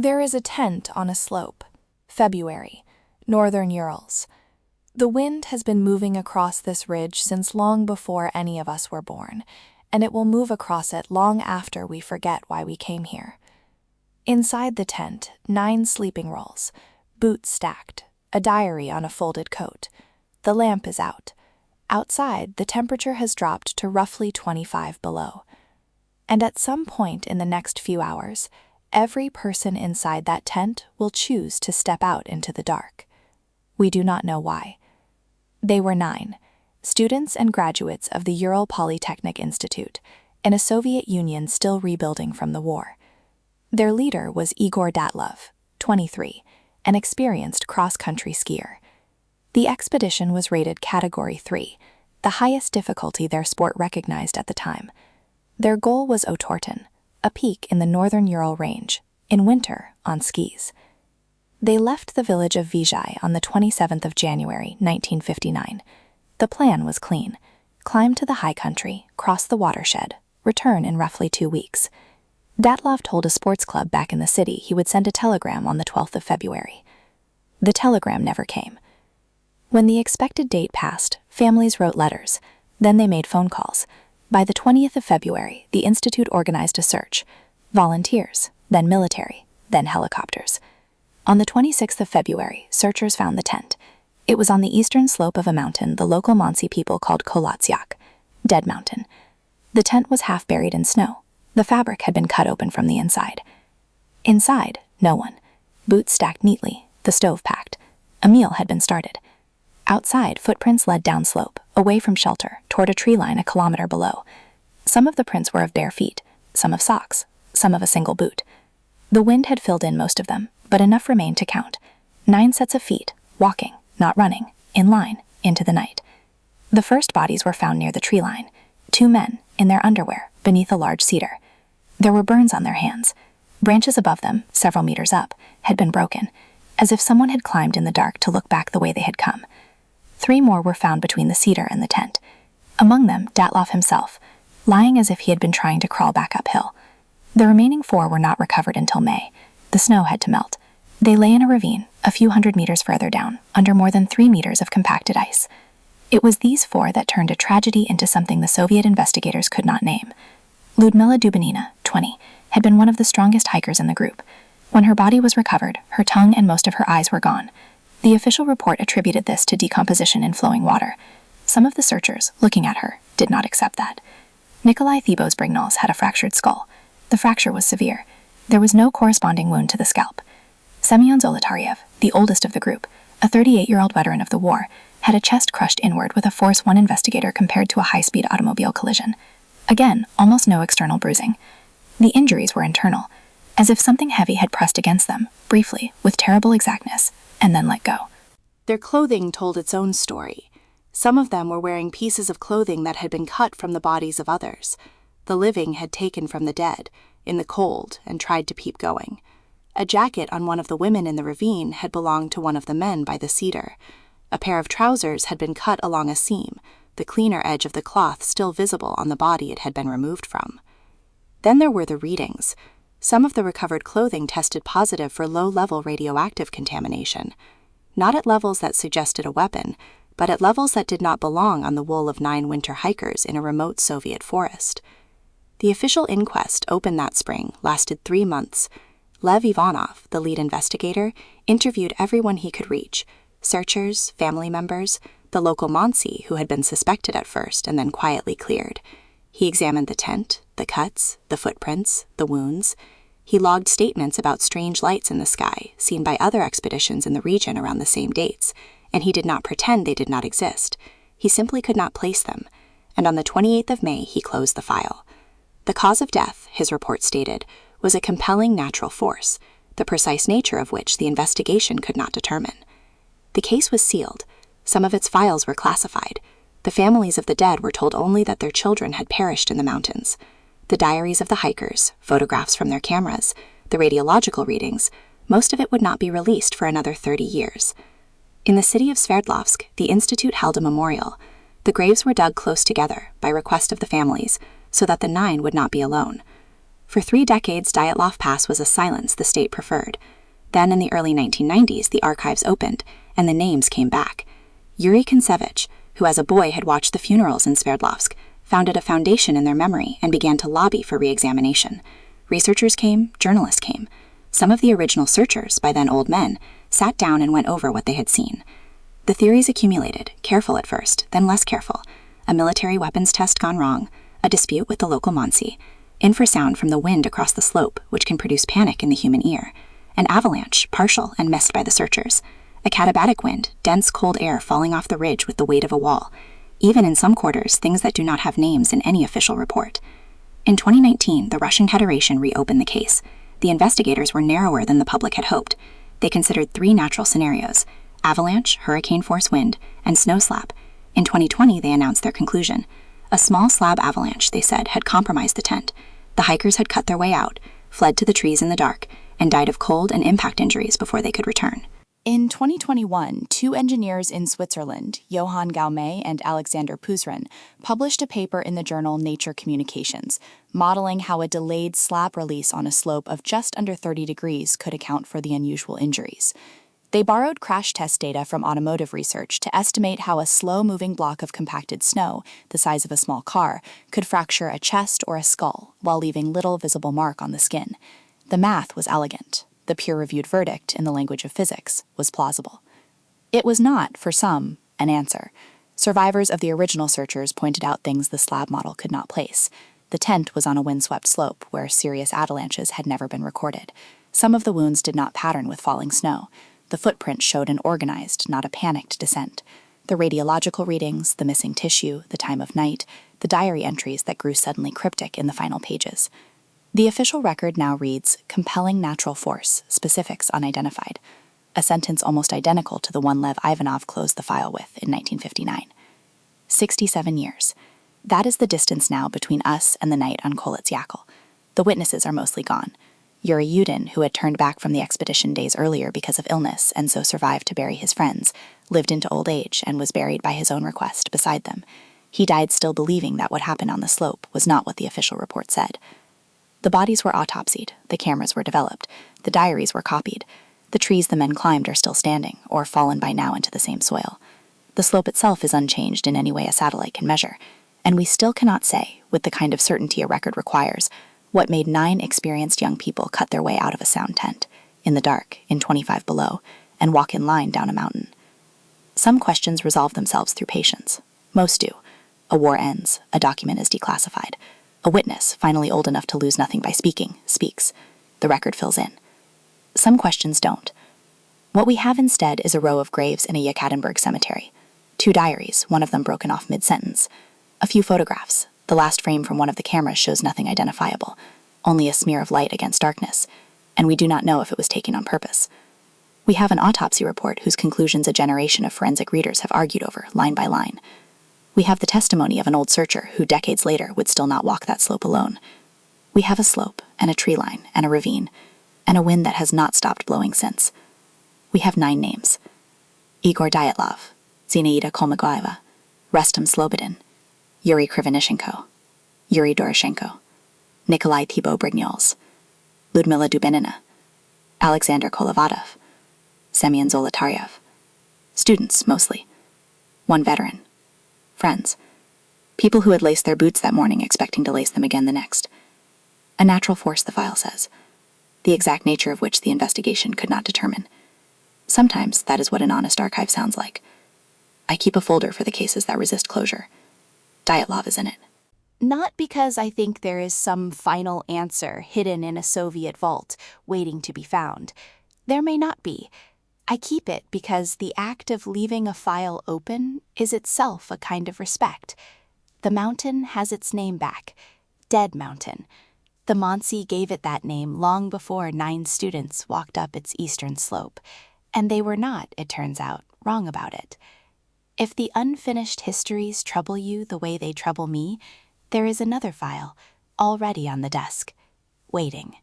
There is a tent on a slope. February, Northern Urals. The wind has been moving across this ridge since long before any of us were born, and it will move across it long after we forget why we came here. Inside the tent, 9 sleeping rolls, boots stacked, a diary on a folded coat. The lamp is out. Outside, the temperature has dropped to roughly 25 below. And at some point in the next few hours, every person inside that tent will choose to step out into the dark. We do not know why. They were 9, students and graduates of the Ural Polytechnic Institute, in a Soviet Union still rebuilding from the war. Their leader was Igor Datlov, 23, an experienced cross-country skier. The expedition was rated Category 3, the highest difficulty their sport recognized at the time. Their goal was Otorten, a peak in the northern Ural range, in winter on skis. They left the village of Vizhai on the 27th of January, 1959. The plan was clean: climb to the high country, cross the watershed, return in roughly 2 weeks. Datlov told a sports club back in the city he would send a telegram on the 12th of February. The telegram never came. When the expected date passed, families wrote letters. Then they made phone calls. By the 20th of February, the Institute organized a search. Volunteers, then military, then helicopters. On the 26th of February, searchers found the tent. It was on the eastern slope of a mountain the local Mansi people called Kolatsiak, Dead Mountain. The tent was half buried in snow. The fabric had been cut open from the inside. Inside, no one. Boots stacked neatly, the stove packed. A meal had been started. Outside, footprints led down slope, away from shelter, toward a tree line a kilometer below. Some of the prints were of bare feet, some of socks, some of a single boot. The wind had filled in most of them, but enough remained to count. 9 sets of feet, walking, not running, in line, into the night. The first bodies were found near the tree line. 2 men, in their underwear, beneath a large cedar. There were burns on their hands. Branches above them, several meters up, had been broken, as if someone had climbed in the dark to look back the way they had come. 3 more were found between the cedar and the tent. Among them, Datlov himself, lying as if he had been trying to crawl back uphill. The remaining 4 were not recovered until May. The snow had to melt. They lay in a ravine, a few hundred meters further down, under more than 3 meters of compacted ice. It was these 4 that turned a tragedy into something the Soviet investigators could not name. Ludmila Dubinina, 20, had been one of the strongest hikers in the group. When her body was recovered, her tongue and most of her eyes were gone. The official report attributed this to decomposition in flowing water. Some of the searchers, looking at her, did not accept that. Nikolai Thibos-Brignol's had a fractured skull. The fracture was severe. There was no corresponding wound to the scalp. Semyon Zolotaryev, the oldest of the group, a 38-year-old veteran of the war, had a chest crushed inward with a Force 1 investigator compared to a high-speed automobile collision. Again, almost no external bruising. The injuries were internal, as if something heavy had pressed against them, briefly, with terrible exactness, and then let go. Their clothing told its own story. Some of them were wearing pieces of clothing that had been cut from the bodies of others. The living had taken from the dead, in the cold, and tried to keep going. A jacket on one of the women in the ravine had belonged to one of the men by the cedar. A pair of trousers had been cut along a seam, the cleaner edge of the cloth still visible on the body it had been removed from. Then there were the readings. Some of the recovered clothing tested positive for low-level radioactive contamination, not at levels that suggested a weapon, but at levels that did not belong on the wool of 9 winter hikers in a remote Soviet forest. The official inquest, opened that spring, lasted 3 months. Lev Ivanov, the lead investigator, interviewed everyone he could reach: searchers, family members, the local Mansi who had been suspected at first and then quietly cleared. He examined the tent, the cuts, the footprints, the wounds. He logged statements about strange lights in the sky seen by other expeditions in the region around the same dates, and he did not pretend they did not exist. He simply could not place them, and on the 28th of May he closed the file. The cause of death, his report stated, was a compelling natural force, the precise nature of which the investigation could not determine. The case was sealed. Some of its files were classified. The families of the dead were told only that their children had perished in the mountains. The diaries of the hikers, photographs from their cameras, the radiological readings, most of it would not be released for another 30 years. In the city of Sverdlovsk, the Institute held a memorial. The graves were dug close together, by request of the families, so that the 9 would not be alone. For 3 decades, Dyatlov Pass was a silence the state preferred. Then, in the early 1990s, the archives opened, and the names came back. Yuri Kontsevich, who as a boy had watched the funerals in Sverdlovsk, founded a foundation in their memory and began to lobby for re-examination. Researchers came, journalists came. Some of the original searchers, by then old men, sat down and went over what they had seen. The theories accumulated, careful at first, then less careful. A military weapons test gone wrong, a dispute with the local Monsi, infrasound from the wind across the slope, which can produce panic in the human ear, an avalanche, partial and missed by the searchers, a katabatic wind, dense cold air falling off the ridge with the weight of a wall, even in some quarters, things that do not have names in any official report. In 2019, the Russian Federation reopened the case. The investigators were narrower than the public had hoped. They considered 3 natural scenarios: avalanche, hurricane-force wind, and snow slab. In 2020, they announced their conclusion. A small slab avalanche, they said, had compromised the tent. The hikers had cut their way out, fled to the trees in the dark, and died of cold and impact injuries before they could return. In 2021, 2 engineers in Switzerland, Johann Gaume and Alexander Puzren, published a paper in the journal Nature Communications, modeling how a delayed slab release on a slope of just under 30 degrees could account for the unusual injuries. They borrowed crash test data from automotive research to estimate how a slow-moving block of compacted snow, the size of a small car, could fracture a chest or a skull while leaving little visible mark on the skin. The math was elegant. The peer-reviewed verdict, in the language of physics, was plausible. It was not, for some, an answer. Survivors of the original searchers pointed out things the slab model could not place. The tent was on a windswept slope where serious avalanches had never been recorded. Some of the wounds did not pattern with falling snow. The footprint showed an organized, not a panicked descent. The radiological readings, the missing tissue, the time of night, the diary entries that grew suddenly cryptic in the final pages. The official record now reads, compelling natural force, specifics unidentified, a sentence almost identical to the one Lev Ivanov closed the file with in 1959. 67 years. That is the distance now between us and the night on Coldest Yakel. The witnesses are mostly gone. Yuri Yudin, who had turned back from the expedition days earlier because of illness and so survived to bury his friends, lived into old age and was buried by his own request beside them. He died still believing that what happened on the slope was not what the official report said. The bodies were autopsied, the cameras were developed, the diaries were copied. The trees the men climbed are still standing, or fallen by now into the same soil. The slope itself is unchanged in any way a satellite can measure, and we still cannot say, with the kind of certainty a record requires, what made 9 experienced young people cut their way out of a sound tent, in the dark, in 25 below, and walk in line down a mountain. Some questions resolve themselves through patience. Most do. A war ends, a document is declassified. A witness, finally old enough to lose nothing by speaking, speaks. The record fills in. Some questions don't. What we have instead is a row of graves in a Yekaterinburg cemetery. 2 diaries, one of them broken off mid-sentence. A few photographs. The last frame from one of the cameras shows nothing identifiable, only a smear of light against darkness, and we do not know if it was taken on purpose. We have an autopsy report whose conclusions a generation of forensic readers have argued over, line by line. We have the testimony of an old searcher who decades later would still not walk that slope alone. We have a slope, and a tree line, and a ravine, and a wind that has not stopped blowing since. We have 9 names. Igor Dyatlov, Zinaida Kolmogoeva, Rustem Slobodin, Yuri Krivonishenko, Yuri Doroshenko, Nikolai Thibault Brignoles, Ludmila Dubinina, Alexander Kolovatov, Semyon Zolotaryov. Students, mostly. 1 veteran. Friends. People who had laced their boots that morning expecting to lace them again the next. A natural force, the file says, the exact nature of which the investigation could not determine. Sometimes that is what an honest archive sounds like. I keep a folder for the cases that resist closure. Dyatlov is in it. Not because I think there is some final answer hidden in a Soviet vault waiting to be found. There may not be. I keep it because the act of leaving a file open is itself a kind of respect. The mountain has its name back. Dead Mountain. The Monsi gave it that name long before 9 students walked up its eastern slope, and they were not, it turns out, wrong about it. If the unfinished histories trouble you the way they trouble me, there is another file, already on the desk, waiting.